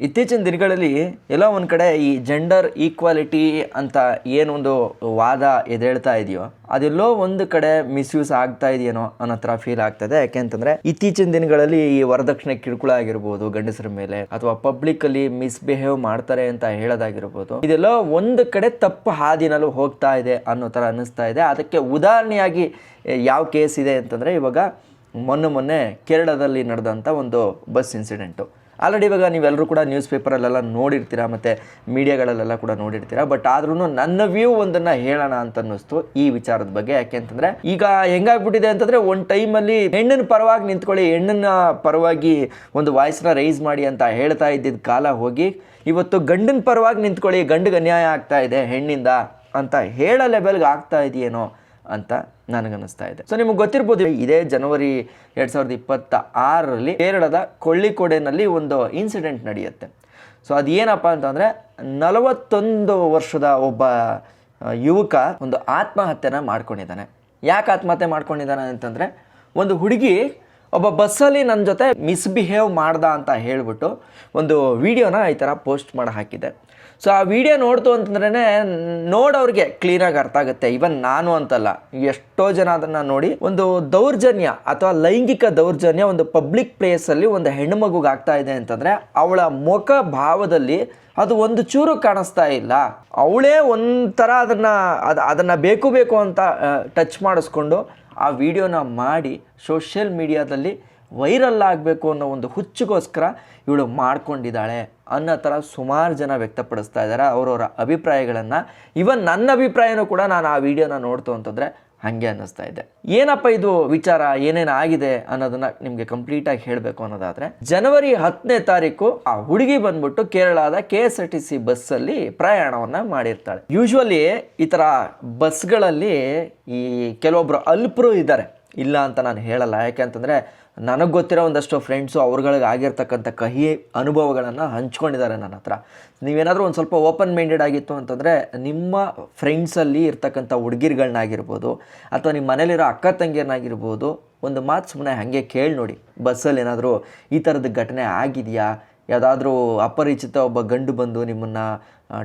ಇತ್ತೀಚಿನ ದಿನಗಳಲ್ಲಿ ಎಲ್ಲೋ ಒಂದು ಕಡೆ ಈ ಜೆಂಡರ್ ಈಕ್ವಾಲಿಟಿ ಅಂತ ಏನೊಂದು ವಾದ ಎದ್ದೇಳ್ತಾ ಇದೆಯೋ ಅದೆಲ್ಲೋ ಒಂದು ಕಡೆ ಮಿಸ್ಯೂಸ್ ಆಗ್ತಾ ಇದೆಯೇನೋ ಅನ್ನೋ ಥರ ಫೀಲ್ ಆಗ್ತದೆ. ಯಾಕೆಂತಂದರೆ ಇತ್ತೀಚಿನ ದಿನಗಳಲ್ಲಿ ಈ ವರದಕ್ಷಿಣೆ ಕಿರುಕುಳ ಆಗಿರ್ಬೋದು ಗಂಡಸರ ಮೇಲೆ, ಅಥವಾ ಪಬ್ಲಿಕ್ಕಲ್ಲಿ ಮಿಸ್ಬಿಹೇವ್ ಮಾಡ್ತಾರೆ ಅಂತ ಹೇಳೋದಾಗಿರ್ಬೋದು, ಇದೆಲ್ಲೋ ಒಂದು ಕಡೆ ತಪ್ಪು ಹಾದಿನಲ್ಲೂ ಹೋಗ್ತಾ ಇದೆ ಅನ್ನೋ ಥರ ಅನ್ನಿಸ್ತಾ ಇದೆ. ಅದಕ್ಕೆ ಉದಾಹರಣೆಯಾಗಿ ಯಾವ ಕೇಸ್ ಇದೆ ಅಂತಂದರೆ, ಇವಾಗ ಮೊನ್ನೆ ಕೇರಳದಲ್ಲಿ ನಡೆದಂಥ ಒಂದು ಬಸ್ ಇನ್ಸಿಡೆಂಟು. ಆಲ್ರೆಡಿ ಇವಾಗ ನೀವೆಲ್ಲರೂ ಕೂಡ ನ್ಯೂಸ್ ಪೇಪರಲ್ಲೆಲ್ಲ ನೋಡಿರ್ತೀರ ಮತ್ತು ಮೀಡಿಯಾಗಳಲ್ಲೆಲ್ಲ ಕೂಡ ನೋಡಿರ್ತೀರ. ಬಟ್ ಆದ್ರೂ ನನ್ನ ವ್ಯೂ ಒಂದನ್ನು ಹೇಳೋಣ ಅಂತ ಅನ್ನಿಸ್ತು ಈ ವಿಚಾರದ ಬಗ್ಗೆ. ಯಾಕೆಂತಂದರೆ ಈಗ ಹೆಂಗಾಗ್ಬಿಟ್ಟಿದೆ ಅಂತಂದರೆ, ಒಂದು ಟೈಮಲ್ಲಿ ಹೆಣ್ಣಿನ ಪರವಾಗಿ ನಿಂತ್ಕೊಳ್ಳಿ, ಹೆಣ್ಣಿನ ಪರವಾಗಿ ಒಂದು ವಾಯ್ಸ್ನ ರೈಸ್ ಮಾಡಿ ಅಂತ ಹೇಳ್ತಾ ಇದ್ದಿದ್ದ ಕಾಲ ಹೋಗಿ ಇವತ್ತು ಗಂಡಿನ ಪರವಾಗಿ ನಿಂತ್ಕೊಳ್ಳಿ, ಗಂಡಿಗೆ ಅನ್ಯಾಯ ಆಗ್ತಾ ಇದೆ ಹೆಣ್ಣಿಂದ ಅಂತ ಹೇಳೋ ಲೆವೆಲ್ಗೆ ಆಗ್ತಾ ಇದೆಯೇನೋ ಅಂತ ನನಗನ್ನಿಸ್ತಾ ಇದೆ. ಸೊ ನಿಮಗೆ ಗೊತ್ತಿರ್ಬೋದು, ಇದೇ ಜನವರಿ 2026ರಲ್ಲಿ ಕೇರಳದ ಕೊಳ್ಳಿಕೋಡೆನಲ್ಲಿ ಒಂದು ಇನ್ಸಿಡೆಂಟ್ ನಡೆಯುತ್ತೆ. ಸೊ ಅದೇನಪ್ಪ ಅಂತಂದರೆ, 41 ವರ್ಷದ ಒಬ್ಬ ಯುವಕ ಒಂದು ಆತ್ಮಹತ್ಯೆನ ಮಾಡ್ಕೊಂಡಿದ್ದಾನೆ. ಯಾಕೆ ಆತ್ಮಹತ್ಯೆ ಮಾಡ್ಕೊಂಡಿದ್ದಾನೆ ಅಂತಂದರೆ, ಒಂದು ಹುಡುಗಿ ಒಬ್ಬ ಬಸ್ಸಲ್ಲಿ ನನ್ನ ಜೊತೆ ಮಿಸ್ಬಿಹೇವ್ ಮಾಡ್ದ ಅಂತ ಹೇಳಿಬಿಟ್ಟು ಒಂದು ವಿಡಿಯೋನ ಈ ಥರ ಪೋಸ್ಟ್ ಮಾಡಿ ಹಾಕಿದೆ. ಸೊ ಆ ವಿಡಿಯೋ ನೋಡ್ತು ಅಂತಂದ್ರೇ ನೋಡೋರಿಗೆ ಕ್ಲೀನಾಗಿ ಅರ್ಥ ಆಗುತ್ತೆ. ಇವನ್ ನಾನು ಅಂತಲ್ಲ, ಎಷ್ಟೋ ಜನ ಅದನ್ನು ನೋಡಿ ಒಂದು ದೌರ್ಜನ್ಯ ಅಥವಾ ಲೈಂಗಿಕ ದೌರ್ಜನ್ಯ ಒಂದು ಪಬ್ಲಿಕ್ ಪ್ಲೇಸಲ್ಲಿ ಒಂದು ಹೆಣ್ಣುಮಗುಗೆ ಆಗ್ತಾ ಇದೆ ಅಂತಂದರೆ ಅವಳ ಮುಖ ಭಾವದಲ್ಲಿ ಅದು ಒಂದು ಚೂರು ಕಾಣಿಸ್ತಾ ಇಲ್ಲ. ಅವಳೇ ಒಂಥರ ಅದನ್ನು ಬೇಕು ಅಂತ ಟಚ್ ಮಾಡಿಸ್ಕೊಂಡು ಆ ವಿಡಿಯೋನ ಮಾಡಿ ಸೋಷಿಯಲ್ ಮೀಡಿಯಾದಲ್ಲಿ ವೈರಲ್ ಆಗಬೇಕು ಅನ್ನೋ ಒಂದು ಹುಚ್ಚಿಗೋಸ್ಕರ ಇವಳು ಮಾಡ್ಕೊಂಡಿದ್ದಾಳೆ ಅನ್ನೋ ಥರ ಸುಮಾರು ಜನ ವ್ಯಕ್ತಪಡಿಸ್ತಾ ಇದ್ದಾರೆ ಅವರವರ ಅಭಿಪ್ರಾಯಗಳನ್ನು. ಇವನ್ ನನ್ನ ಅಭಿಪ್ರಾಯನೂ ಕೂಡ ನಾನು ಆ ವಿಡಿಯೋನ ನೋಡ್ತು ಅಂತಂದರೆ ಹಾಗೆ ಅನ್ನಿಸ್ತಾ ಇದೆ. ಏನಪ್ಪ ಇದು ವಿಚಾರ, ಏನೇನು ಆಗಿದೆ ಅನ್ನೋದನ್ನು ನಿಮಗೆ ಕಂಪ್ಲೀಟಾಗಿ ಹೇಳಬೇಕು ಅನ್ನೋದಾದರೆ, ಜನವರಿ 10ನೇ ತಾರೀಕು ಆ ಹುಡುಗಿ ಬಂದ್ಬಿಟ್ಟು ಕೇರಳದ KSRTC ಬಸ್ಸಲ್ಲಿ ಪ್ರಯಾಣವನ್ನು ಮಾಡಿರ್ತಾಳೆ. ಯೂಶ್ವಲಿ ಈ ಥರ ಬಸ್ಗಳಲ್ಲಿ ಈ ಕೆಲವೊಬ್ಬರು ಅಲ್ಪರು ಇದ್ದಾರೆ, ಇಲ್ಲ ಅಂತ ನಾನು ಹೇಳಲ್ಲ. ಯಾಕೆಂತಂದರೆ ನನಗೆ ಗೊತ್ತಿರೋ ಒಂದಷ್ಟು ಫ್ರೆಂಡ್ಸು ಅವ್ರಗಳಿಗೆ ಆಗಿರ್ತಕ್ಕಂಥ ಕಹಿ ಅನುಭವಗಳನ್ನು ಹಂಚ್ಕೊಂಡಿದ್ದಾರೆ ನನ್ನ ಹತ್ರ. ನೀವೇನಾದರೂ ಒಂದು ಸ್ವಲ್ಪ ಓಪನ್ ಮೈಂಡೆಡ್ ಆಗಿತ್ತು ಅಂತಂದರೆ, ನಿಮ್ಮ ಫ್ರೆಂಡ್ಸಲ್ಲಿ ಇರ್ತಕ್ಕಂಥ ಹುಡುಗಿರ್ಗಳನ್ನಾಗಿರ್ಬೋದು ಅಥವಾ ನಿಮ್ಮ ಮನೇಲಿರೋ ಅಕ್ಕ ತಂಗಿಯನ್ನಾಗಿರ್ಬೋದು, ಒಂದು ಮಾತು ಸುಮ್ಮನೆ ಹಾಗೆ ಕೇಳಿ ನೋಡಿ, ಬಸ್ಸಲ್ಲಿ ಏನಾದರೂ ಈ ಥರದ ಘಟನೆ ಆಗಿದೆಯಾ, ಯಾವುದಾದ್ರೂ ಅಪರಿಚಿತ ಒಬ್ಬ ಗಂಡು ಬಂದು ನಿಮ್ಮನ್ನು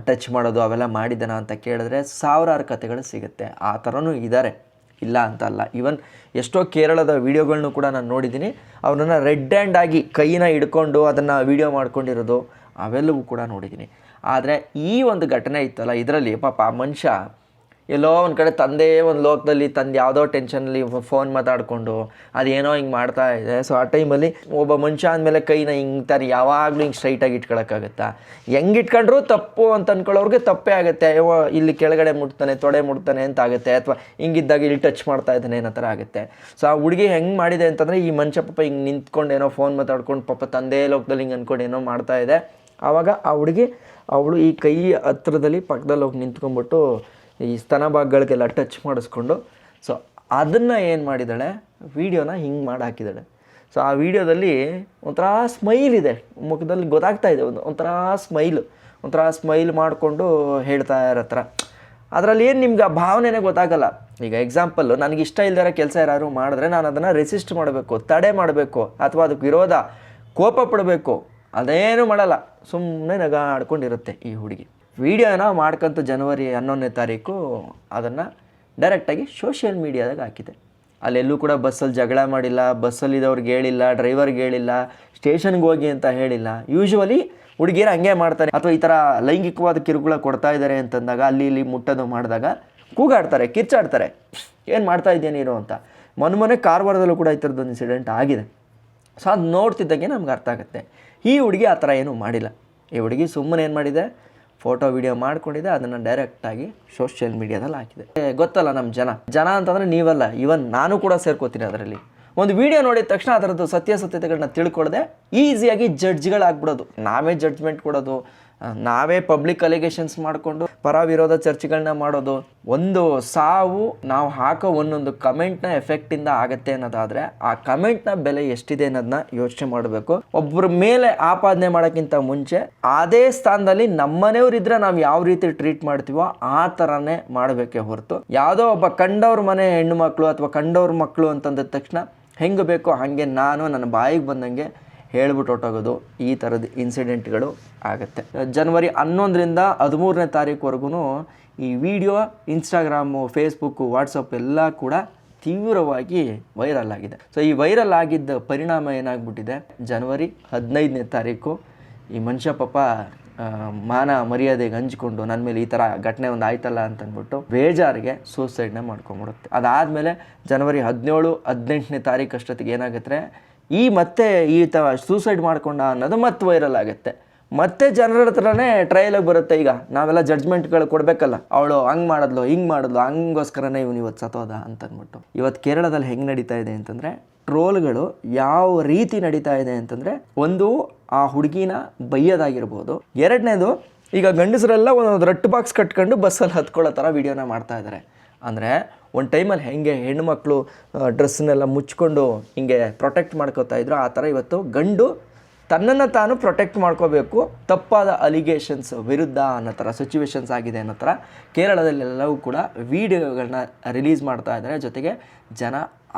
ಟಚ್ ಮಾಡೋದು ಅವೆಲ್ಲ ಮಾಡಿದ್ದಾನ ಅಂತ ಕೇಳಿದ್ರೆ ಸಾವಿರಾರು ಕಥೆಗಳು ಸಿಗುತ್ತೆ. ಆ ಥರನೂ ಇದ್ದಾರೆ, ಇಲ್ಲ ಅಂತ ಅಲ್ಲ. ಈವನ್ ಎಷ್ಟೋ ಕೇರಳದ ವೀಡಿಯೋಗಳನ್ನೂ ಕೂಡ ನಾನು ನೋಡಿದ್ದೀನಿ. ಅವನನ್ನು ರೆಡ್ ಹ್ಯಾಂಡ್ ಆಗಿ ಕೈನ ಹಿಡ್ಕೊಂಡು ಅದನ್ನು ವೀಡಿಯೋ ಮಾಡ್ಕೊಂಡಿರೋದು ಅವೆಲ್ಲವೂ ಕೂಡ ನೋಡಿದ್ದೀನಿ. ಆದರೆ ಈ ಒಂದು ಘಟನೆ ಇತ್ತಲ್ಲ, ಇದರಲ್ಲಿ ಪಾಪ ಆ ಮನುಷ್ಯ ಎಲ್ಲೋ ಒಂದು ಕಡೆ ತಂದೆ ಒಂದು ಲೋಕದಲ್ಲಿ ತಂದು ಯಾವುದೋ ಟೆನ್ಷನಲ್ಲಿ ಫೋನ್ ಮಾತಾಡಿಕೊಂಡು ಅದೇನೋ ಹಿಂಗೆ ಮಾಡ್ತಾ ಇದೆ. ಸೊ ಆ ಟೈಮಲ್ಲಿ ಒಬ್ಬ ಮನುಷ್ಯ ಅಂದಮೇಲೆ ಕೈನ ಹಿಂಗೆ ತಾರೆ ಯಾವಾಗಲೂ ಹಿಂಗೆ ಸ್ಟ್ರೈಟಾಗಿ ಇಟ್ಕೊಳಕ್ಕಾಗತ್ತಾ? ಹೆಂಗೆ ಇಟ್ಕೊಂಡ್ರೂ ತಪ್ಪು ಅಂತ ಅಂದ್ಕೊಳ್ಳೋರಿಗೆ ತಪ್ಪೇ ಆಗುತ್ತೆ. ಇಲ್ಲಿ ಕೆಳಗಡೆ ಮುಟ್ತಾನೆ, ತೊಡೆ ಮುಟ್ತಾನೆ ಅಂತ ಆಗುತ್ತೆ, ಅಥವಾ ಹಿಂಗಿದ್ದಾಗ ಇಲ್ಲಿ ಟಚ್ ಮಾಡ್ತಾ ಇದ್ದಾನೆ ಅನ್ನೋ ಥರ ಆಗುತ್ತೆ. ಸೊ ಆ ಹುಡುಗಿ ಹೆಂಗೆ ಮಾಡಿದೆ ಅಂತಂದರೆ, ಈ ಮನುಷ್ಯ ಪಾಪ ಹಿಂಗೆ ನಿಂತ್ಕೊಂಡು ಏನೋ ಫೋನ್ ಮಾತಾಡ್ಕೊಂಡು ಪಾಪ ತಂದೆ ಲೋಕದಲ್ಲಿ ಹಿಂಗೆ ಅಂದ್ಕೊಂಡು ಏನೋ ಮಾಡ್ತಾ ಇದೆ. ಆವಾಗ ಆ ಹುಡುಗಿ ಅವಳು ಈ ಕೈ ಹತ್ರದಲ್ಲಿ ಪಕ್ಕದಲ್ಲಿ ಹೋಗಿ ನಿಂತ್ಕೊಂಡ್ಬಿಟ್ಟು ಈ ಸ್ತನ ಭಾಗಗಳಿಗೆಲ್ಲ ಟಚ್ ಮಾಡಿಸ್ಕೊಂಡು, ಸೊ ಅದನ್ನು ಏನು ಮಾಡಿದ್ದಾಳೆ, ವೀಡಿಯೋನ ಹಿಂಗೆ ಮಾಡಿ ಹಾಕಿದ್ದಾಳೆ. ಸೊ ಆ ವಿಡಿಯೋದಲ್ಲಿ ಒಂಥರ ಸ್ಮೈಲ್ ಇದೆ ಮುಖದಲ್ಲಿ, ಗೊತ್ತಾಗ್ತಾ ಇದೆ ಒಂಥರ ಸ್ಮೈಲ್ ಮಾಡಿಕೊಂಡು ಹೇಳ್ತಾ ಇರತ್ರ. ಅದರಲ್ಲಿ ಏನು ನಿಮ್ಗೆ ಆ ಭಾವನೆನೇ ಗೊತ್ತಾಗಲ್ಲ. ಈಗ ಎಕ್ಸಾಂಪಲ್ಲು, ನನಗೆ ಇಷ್ಟ ಇಲ್ದಿರೋ ಕೆಲಸ ಯಾರು ಮಾಡಿದ್ರೆ ನಾನು ಅದನ್ನು ರೆಸಿಸ್ಟ್ ಮಾಡಬೇಕು, ತಡೆ ಮಾಡಬೇಕು, ಅಥವಾ ಅದಕ್ಕೆ ವಿರೋಧ ಕೋಪ ಪಡಬೇಕು, ಅದೇನೂ ಮಾಡಲ್ಲ, ಸುಮ್ಮನೆ ನಗಾಡ್ಕೊಂಡಿರುತ್ತೆ ಈ ಹುಡುಗಿ. ವಿಡಿಯೋನ ಮಾಡ್ಕೊಂತು ಜನವರಿ 11ನೇ ತಾರೀಕು ಅದನ್ನು ಡೈರೆಕ್ಟಾಗಿ ಸೋಷಿಯಲ್ ಮೀಡಿಯಾದಾಗ ಹಾಕಿದೆ. ಅಲ್ಲೆಲ್ಲೂ ಕೂಡ ಬಸ್ಸಲ್ಲಿ ಜಗಳ ಮಾಡಿಲ್ಲ, ಬಸ್ಸಲ್ಲಿದ್ದವ್ರಿಗೆ ಹೇಳಿಲ್ಲ, ಡ್ರೈವರ್ಗೆ ಹೇಳಿಲ್ಲ, ಸ್ಟೇಷನ್ಗೆ ಹೋಗಿ ಅಂತ ಹೇಳಿಲ್ಲ. ಯೂಶ್ವಲಿ ಹುಡುಗಿಯರು ಹಂಗೆ ಮಾಡ್ತಾರೆ, ಅಥವಾ ಈ ಥರ ಲೈಂಗಿಕವಾದ ಕಿರುಕುಳ ಕೊಡ್ತಾ ಇದ್ದಾರೆ ಅಂತಂದಾಗ ಅಲ್ಲಿ ಇಲ್ಲಿ ಮುಟ್ಟೋದು ಮಾಡಿದಾಗ ಕೂಗಾಡ್ತಾರೆ, ಕಿರ್ಚಾಡ್ತಾರೆ, ಏನು ಮಾಡ್ತಾ ಇದೆಯಾ ನೀನು ಅಂತ. ಮೊನ್ನೆ ಕಾರವಾರದಲ್ಲೂ ಕೂಡ ಈ ಥರದ್ದೊಂದು ಇನ್ಸಿಡೆಂಟ್ ಆಗಿದೆ. ಸೊ ಅದು ನೋಡ್ತಿದ್ದಾಗೆ ನಮ್ಗೆ ಅರ್ಥ ಆಗುತ್ತೆ, ಈ ಹುಡುಗಿ ಆ ಥರ ಏನೂ ಮಾಡಿಲ್ಲ. ಈ ಹುಡುಗಿ ಸುಮ್ಮನೆ ಏನು ಮಾಡಿದೆ, ಫೋಟೋ ವಿಡಿಯೋ ಮಾಡ್ಕೊಂಡಿದೆ, ಅದನ್ನು ಡೈರೆಕ್ಟಾಗಿ ಸೋಷಿಯಲ್ ಮೀಡಿಯಾದಲ್ಲಿ ಹಾಕಿದೆ. ಗೊತ್ತಲ್ಲ ನಮ್ಮ ಜನ ಅಂತಂದರೆ ನೀವಲ್ಲ, ಇವನ್ ನಾನು ಕೂಡ ಸೇರ್ಕೋತೀನಿ ಅದರಲ್ಲಿ. ಒಂದು ವಿಡಿಯೋ ನೋಡಿದ ತಕ್ಷಣ ಅದರದ್ದು ಸತ್ಯಾಸತ್ಯತೆಗಳನ್ನ ತಿಳ್ಕೊಳ್ಳದೆ ಈಸಿಯಾಗಿ ಜಡ್ಜ್ಗಳಾಗ್ಬಿಡೋದು, ನಾವೇ ಜಡ್ಜ್ಮೆಂಟ್ ಕೊಡೋದು, ನಾವೇ ಪಬ್ಲಿಕ್ ಅಲಿಗೇಷನ್ಸ್ ಮಾಡಿಕೊಂಡು ಪರ ವಿರೋಧ ಚರ್ಚೆಗಳನ್ನ ಮಾಡೋದು. ಒಂದು ಸಾವು ನಾವು ಹಾಕೋ ಒಂದೊಂದು ಕಮೆಂಟ್ನ ಎಫೆಕ್ಟಿಂದ ಆಗುತ್ತೆ ಅನ್ನೋದಾದರೆ ಆ ಕಮೆಂಟ್ನ ಬೆಲೆ ಎಷ್ಟಿದೆ ಅನ್ನೋದನ್ನ ಯೋಚನೆ ಮಾಡಬೇಕು. ಒಬ್ಬರ ಮೇಲೆ ಆಪಾದನೆ ಮಾಡೋಕ್ಕಿಂತ ಮುಂಚೆ ಅದೇ ಸ್ಥಾನದಲ್ಲಿ ನಮ್ಮನೆಯವರಿದ್ರೆ ನಾವು ಯಾವ ರೀತಿ ಟ್ರೀಟ್ ಮಾಡ್ತೀವೋ ಆ ಥರನೇ ಮಾಡಬೇಕೇ ಹೊರತು, ಯಾವುದೋ ಒಬ್ಬ ಕಂಡವ್ರ ಮನೆ ಹೆಣ್ಣು ಮಕ್ಕಳು ಅಥವಾ ಕಂಡವ್ರ ಮಕ್ಕಳು ಅಂತಂದ ತಕ್ಷಣ ಹೆಂಗೆ ಬೇಕೋ ಹಾಗೆ ನಾನು ನನ್ನ ಬಾಯಿಗೆ ಬಂದಂಗೆ ಹೇಳ್ಬಿಟ್ಟು ಹೊಟ್ಟೋಗೋದು, ಈ ಥರದ ಇನ್ಸಿಡೆಂಟ್ಗಳು ಆಗುತ್ತೆ. ಜನವರಿ 11ರಿಂದ 13ನೇ ತಾರೀಕುವರೆಗೂ ಈ ವಿಡಿಯೋ ಇನ್ಸ್ಟಾಗ್ರಾಮು, ಫೇಸ್ಬುಕ್ಕು, ವಾಟ್ಸಪ್ ಎಲ್ಲ ಕೂಡ ತೀವ್ರವಾಗಿ ವೈರಲ್ ಆಗಿದೆ. ಸೊ ಈ ವೈರಲ್ ಆಗಿದ್ದ ಪರಿಣಾಮ ಏನಾಗ್ಬಿಟ್ಟಿದೆ, ಜನವರಿ 15ನೇ ತಾರೀಕು ಈ ಮನುಷ್ಯ ಪಾಪ ಮಾನ ಮರ್ಯಾದೆಗೆ ಹಂಚ್ಕೊಂಡು ನನ್ನ ಮೇಲೆ ಈ ಥರ ಘಟನೆ ಒಂದು ಆಯ್ತಲ್ಲ ಅಂತಂದ್ಬಿಟ್ಟು ಬೇಜಾರಿಗೆ ಸೂಸೈಡ್ನ ಮಾಡ್ಕೊಂಬಿಡುತ್ತೆ. ಅದಾದಮೇಲೆ ಜನವರಿ 17-18ನೇ ತಾರೀಕು ಅಷ್ಟೊತ್ತಿಗೆ ಏನಾಗುತ್ತೆ, ಮತ್ತೆ ಈ ಸೂಸೈಡ್ ಮಾಡ್ಕೊಂಡ ಅನ್ನೋದು ಮತ್ತೆ ವೈರಲ್ ಆಗುತ್ತೆ. ಮತ್ತೆ ಜನರ ಹತ್ರನೇ ಟ್ರಯಲಾಗಿ ಬರುತ್ತೆ. ಈಗ ನಾವೆಲ್ಲ ಜಡ್ಜ್ಮೆಂಟ್ಗಳು ಕೊಡಬೇಕಲ್ಲ, ಅವಳು ಹಂಗೆ ಮಾಡಿದ್ಲು ಹಿಂಗೆ ಮಾಡಿದ್ಲು, ಹಂಗೋಸ್ಕರನೇ ಇವನು ಇವತ್ತು ಸತ್ತೋದ ಅಂತಂದ್ಬಿಟ್ಟು. ಇವತ್ತು ಕೇರಳದಲ್ಲಿ ಹೆಂಗೆ ನಡೀತಾ ಇದೆ ಅಂತಂದರೆ, ಟ್ರೋಲ್ಗಳು ಯಾವ ರೀತಿ ನಡೀತಾ ಇದೆ ಅಂತಂದರೆ, ಒಂದು ಆ ಹುಡುಗಿನ ಬೈಯೋದಾಗಿರ್ಬೋದು, ಎರಡನೇದು ಈಗ ಗಂಡಸರೆಲ್ಲ ಒಂದೊಂದು ರಟ್ಟು ಬಾಕ್ಸ್ ಕಟ್ಕೊಂಡು ಬಸ್ಸಲ್ಲಿ ಹತ್ಕೊಳ್ಳೋ ಥರ ವೀಡಿಯೋನ ಮಾಡ್ತಾ ಇದ್ದಾರೆ. ಅಂದರೆ ಒಂದು ಟೈಮಲ್ಲಿ ಹೆಂಗೆ ಹೆಣ್ಣುಮಕ್ಕಳು ಡ್ರೆಸ್ಸನ್ನೆಲ್ಲ ಮುಚ್ಕೊಂಡು ಹಿಂಗೆ ಪ್ರೊಟೆಕ್ಟ್ ಮಾಡ್ಕೋತಾ ಇದ್ರು, ಆ ಥರ ಇವತ್ತು ಗಂಡು ತನ್ನನ್ನು ತಾನು ಪ್ರೊಟೆಕ್ಟ್ ಮಾಡ್ಕೋಬೇಕು ತಪ್ಪಾದ ಅಲಿಗೇಷನ್ಸ್ ವಿರುದ್ಧ ಅನ್ನೋ ಥರ ಸಿಚುವೇಶನ್ಸ್ ಆಗಿದೆ ಅನ್ನೋ ಥರ ಕೇರಳದಲ್ಲೆಲ್ಲವೂ ಕೂಡ ವಿಡಿಯೋಗಳನ್ನ ರಿಲೀಸ್ ಮಾಡ್ತಾ ಇದ್ದಾರೆ. ಜೊತೆಗೆ ಜನ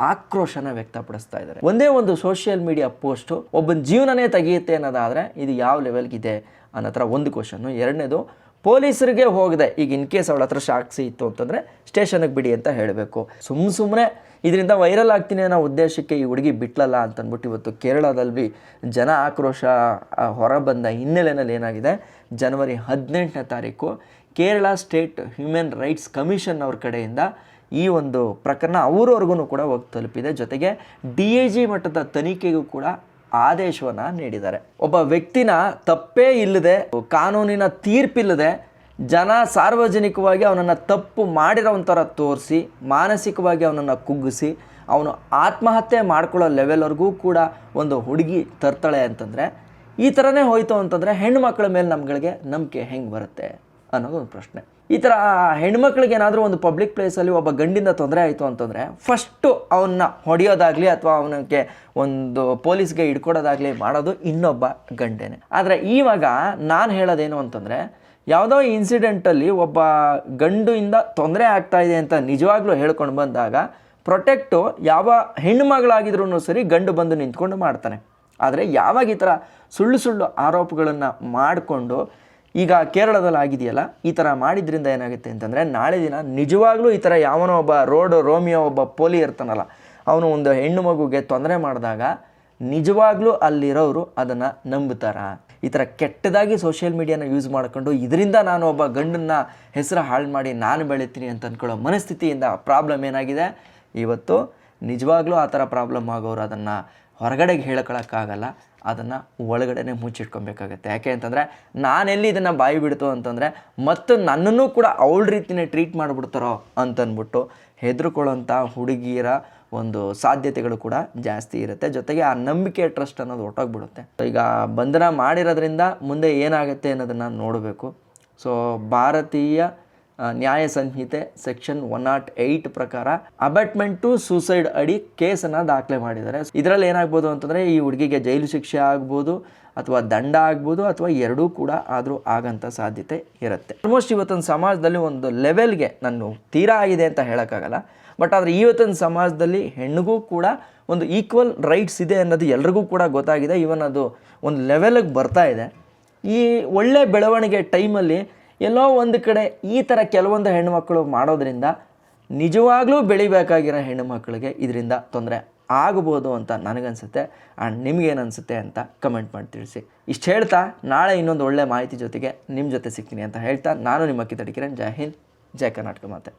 ಆಕ್ರೋಶನ ವ್ಯಕ್ತಪಡಿಸ್ತಾ ಇದ್ದಾರೆ. ಒಂದೇ ಒಂದು ಸೋಷಿಯಲ್ ಮೀಡಿಯಾ ಪೋಸ್ಟು ಒಬ್ಬನ ಜೀವನನೇ ತೆಗೆಯುತ್ತೆ ಅನ್ನೋದಾದರೆ ಇದು ಯಾವ ಲೆವೆಲ್ಗಿದೆ ಅನ್ನೋ ಥರ ಒಂದು ಕ್ವಶನ್ನು. ಎರಡನೇದು, ಪೊಲೀಸರಿಗೆ ಹೋಗದೆ ಈಗ ಇನ್ ಕೇಸ್ ಅವಳ ಹತ್ರ ಸಾಕ್ಷಿ ಇತ್ತು ಅಂತಂದರೆ ಸ್ಟೇಷನ್ಗೆ ಬಿಡಿ ಅಂತ ಹೇಳಬೇಕು. ಸುಮ್ಮನೆ ಇದರಿಂದ ವೈರಲ್ ಆಗ್ತೀನಿ ಅನ್ನೋ ಉದ್ದೇಶಕ್ಕೆ ಈ ಹುಡುಗಿ ಬಿಟ್ಲಲ್ಲ ಅಂತಂದ್ಬಿಟ್ಟು ಇವತ್ತು ಕೇರಳದಲ್ಲಿ ಜನ ಆಕ್ರೋಶ ಹೊರಬಂದ ಹಿನ್ನೆಲೆಯಲ್ಲಿ ಏನಾಗಿದೆ, ಜನವರಿ 18ನೇ ತಾರೀಕು Kerala state human rights commission ಅವ್ರ ಕಡೆಯಿಂದ ಈ ಒಂದು ಪ್ರಕರಣ ಅವರವರೆಗೂ ಕೂಡ ಹೋಗಿ ತಲುಪಿದೆ. ಜೊತೆಗೆ DIG ಮಟ್ಟದ ತನಿಖೆಗೂ ಕೂಡ ಆದೇಶವನ್ನು ನೀಡಿದ್ದಾರೆ. ಒಬ್ಬ ವ್ಯಕ್ತಿನ ತಪ್ಪೇ ಇಲ್ಲದೆ, ಕಾನೂನಿನ ತೀರ್ಪಿಲ್ಲದೆ ಜನ ಸಾರ್ವಜನಿಕವಾಗಿ ಅವನನ್ನು ತಪ್ಪು ಮಾಡಿರೋ ಒಂಥರ ತೋರಿಸಿ ಮಾನಸಿಕವಾಗಿ ಅವನನ್ನು ಕುಗ್ಗಿಸಿ ಅವನು ಆತ್ಮಹತ್ಯೆ ಮಾಡ್ಕೊಳ್ಳೋ ಲೆವೆಲ್ವರೆಗೂ ಕೂಡ ಒಂದು ಹುಡುಗಿ ತರ್ತಾಳೆ ಅಂತಂದರೆ, ಈ ಥರನೇ ಹೋಯ್ತು ಅಂತಂದರೆ ಹೆಣ್ಣುಮಕ್ಕಳ ಮೇಲೆ ನಮ್ಗಳಿಗೆ ನಂಬಿಕೆ ಹೆಂಗೆ ಬರುತ್ತೆ ಅನ್ನೋದು ಒಂದು ಪ್ರಶ್ನೆ. ಈ ಥರ ಹೆಣ್ಮಕ್ಳಿಗೆ ಏನಾದರೂ ಒಂದು ಪಬ್ಲಿಕ್ ಪ್ಲೇಸಲ್ಲಿ ಒಬ್ಬ ಗಂಡಿಂದ ತೊಂದರೆ ಆಯಿತು ಅಂತಂದರೆ ಫಸ್ಟು ಅವನ್ನ ಹೊಡೆಯೋದಾಗಲಿ ಅಥವಾ ಅವನಿಗೆ ಒಂದು ಪೊಲೀಸ್ಗೆ ಹಿಡ್ಕೊಡೋದಾಗಲಿ ಮಾಡೋದು ಇನ್ನೊಬ್ಬ ಗಂಡೇನೆ. ಆದರೆ ಇವಾಗ ನಾನು ಹೇಳೋದೇನು ಅಂತಂದರೆ, ಯಾವುದೋ ಇನ್ಸಿಡೆಂಟಲ್ಲಿ ಒಬ್ಬ ಗಂಡುಯಿಂದ ತೊಂದರೆ ಆಗ್ತಾಯಿದೆ ಅಂತ ನಿಜವಾಗ್ಲೂ ಹೇಳ್ಕೊಂಡು ಬಂದಾಗ ಪ್ರೊಟೆಕ್ಟು ಯಾವ ಹೆಣ್ಣುಮಗಳಾಗಿದ್ರೂ ಸರಿ ಗಂಡು ಬಂದು ನಿಂತ್ಕೊಂಡು ಮಾಡ್ತಾನೆ. ಆದರೆ ಯಾವಾಗ ಈ ಥರ ಸುಳ್ಳು ಆರೋಪಗಳನ್ನು ಮಾಡಿಕೊಂಡು ಈಗ ಕೇರಳದಲ್ಲಿ ಆಗಿದೆಯಲ್ಲ, ಈ ಥರ ಮಾಡಿದ್ರಿಂದ ಏನಾಗುತ್ತೆ ಅಂತಂದರೆ, ನಾಳೆ ದಿನ ನಿಜವಾಗ್ಲೂ ಈ ಥರ ಯಾವನೋ ಒಬ್ಬ ರೋಮಿಯೋ ಒಬ್ಬ ಪೋಲಿ ಇರ್ತಾನಲ್ಲ, ಅವನು ಒಂದು ಹೆಣ್ಣು ಮಗುಗೆ ತೊಂದರೆ ಮಾಡಿದಾಗ ನಿಜವಾಗ್ಲೂ ಅಲ್ಲಿರೋರು ಅದನ್ನು ನಂಬುತ್ತಾರ? ಈ ಥರ ಕೆಟ್ಟದಾಗಿ ಸೋಷಿಯಲ್ ಮೀಡಿಯಾನ ಯೂಸ್ ಮಾಡಿಕೊಂಡು ಇದರಿಂದ ನಾನು ಒಬ್ಬ ಗಂಡನ್ನ ಹೆಸರು ಹಾಳು ಮಾಡಿ ನಾನು ಬೆಳಿತೀನಿ ಅಂತ ಅಂದ್ಕೊಳ್ಳೋ ಮನಸ್ಥಿತಿಯಿಂದ ಪ್ರಾಬ್ಲಮ್ ಏನಾಗಿದೆ, ಇವತ್ತು ನಿಜವಾಗ್ಲೂ ಆ ಥರ ಪ್ರಾಬ್ಲಮ್ ಆಗೋರು ಅದನ್ನು ಹೊರಗಡೆಗೆ ಹೇಳ್ಕೊಳಕ್ಕಾಗಲ್ಲ, ಅದನ್ನು ಒಳಗಡೆ ಮುಚ್ಚಿಟ್ಕೊಬೇಕಾಗತ್ತೆ. ಯಾಕೆ ಅಂತಂದರೆ, ನಾನೆಲ್ಲಿ ಇದನ್ನು ಬಾಯಿ ಬಿಡ್ತು ಅಂತಂದರೆ ಮತ್ತು ನನ್ನನ್ನು ಕೂಡ ಅವಳ ರೀತಿಯೇ ಟ್ರೀಟ್ ಮಾಡಿಬಿಡ್ತಾರೋ ಅಂತಂದ್ಬಿಟ್ಟು ಹೆದರ್ಕೊಳ್ಳೋಂಥ ಹುಡುಗಿಯರ ಒಂದು ಸಾಧ್ಯತೆಗಳು ಕೂಡ ಜಾಸ್ತಿ ಇರುತ್ತೆ. ಜೊತೆಗೆ ಆ ನಂಬಿಕೆ ಟ್ರಸ್ಟ್ ಅನ್ನೋದು ಹೊಟ್ಟೋಗ್ಬಿಡುತ್ತೆ. ಈಗ ಬಂಧನ ಮಾಡಿರೋದ್ರಿಂದ ಮುಂದೆ ಏನಾಗುತ್ತೆ ಅನ್ನೋದನ್ನು ನೋಡಬೇಕು. ಸೊ ಭಾರತೀಯ ನ್ಯಾಯ ಸಂಹಿತೆ ಸೆಕ್ಷನ್ 108 ಪ್ರಕಾರ ಅಬೆಟ್ಮೆಂಟ್ ಟು ಸೂಸೈಡ್ ಅಡಿ ಕೇಸನ್ನು ದಾಖಲೆ ಮಾಡಿದ್ದಾರೆ. ಇದರಲ್ಲಿ ಏನಾಗ್ಬೋದು ಅಂತಂದರೆ, ಈ ಹುಡುಗಿಗೆ ಜೈಲು ಶಿಕ್ಷೆ ಆಗ್ಬೋದು ಅಥವಾ ದಂಡ ಆಗ್ಬೋದು ಅಥವಾ ಎರಡೂ ಕೂಡ ಆದರೂ ಆಗಂಥ ಸಾಧ್ಯತೆ ಇರುತ್ತೆ. ಆಲ್ಮೋಸ್ಟ್ ಇವತ್ತಿನ ಸಮಾಜದಲ್ಲಿ ಒಂದು ಲೆವೆಲ್ಗೆ, ನಾನು ತೀರಾ ಆಗಿದೆ ಅಂತ ಹೇಳೋಕ್ಕಾಗಲ್ಲ, ಬಟ್ ಆದರೆ ಇವತ್ತಿನ ಸಮಾಜದಲ್ಲಿ ಹೆಣ್ಣಿಗೂ ಕೂಡ ಒಂದು ಈಕ್ವಲ್ ರೈಟ್ಸ್ ಇದೆ ಅನ್ನೋದು ಎಲ್ರಿಗೂ ಕೂಡ ಗೊತ್ತಾಗಿದೆ. ಇವನ್ ಅದು ಒಂದು ಲೆವೆಲಿಗೆ ಬರ್ತಾ ಇದೆ. ಈ ಒಳ್ಳೆ ಬೆಳವಣಿಗೆ ಟೈಮಲ್ಲಿ ಎಲ್ಲೋ ಒಂದು ಕಡೆ ಈ ಥರ ಕೆಲವೊಂದು ಹೆಣ್ಣುಮಕ್ಕಳು ಮಾಡೋದ್ರಿಂದ ನಿಜವಾಗ್ಲೂ ಬೆಳಿಬೇಕಾಗಿರೋ ಹೆಣ್ಣುಮಕ್ಕಳಿಗೆ ಇದರಿಂದ ತೊಂದರೆ ಆಗ್ಬೋದು ಅಂತ ನನಗನ್ಸುತ್ತೆ. ಆ್ಯಂಡ್ ನಿಮ್ಗೇನನ್ಸುತ್ತೆ ಅಂತ ಕಮೆಂಟ್ ಮಾಡಿ ತಿಳಿಸಿ. ಇಷ್ಟು ಹೇಳ್ತಾ ನಾಳೆ ಇನ್ನೊಂದು ಒಳ್ಳೆ ಮಾಹಿತಿ ಜೊತೆಗೆ ನಿಮ್ಮ ಜೊತೆ ಸಿಗ್ತೀನಿ ಅಂತ ಹೇಳ್ತಾ, ನಾನು ನಿಮ್ಮ ಕಿತ್ತಡಿ ಕಿರಣ್. ಜೈ ಹಿಂದ್, ಜೈ ಕರ್ನಾಟಕ ಮಾತೆ.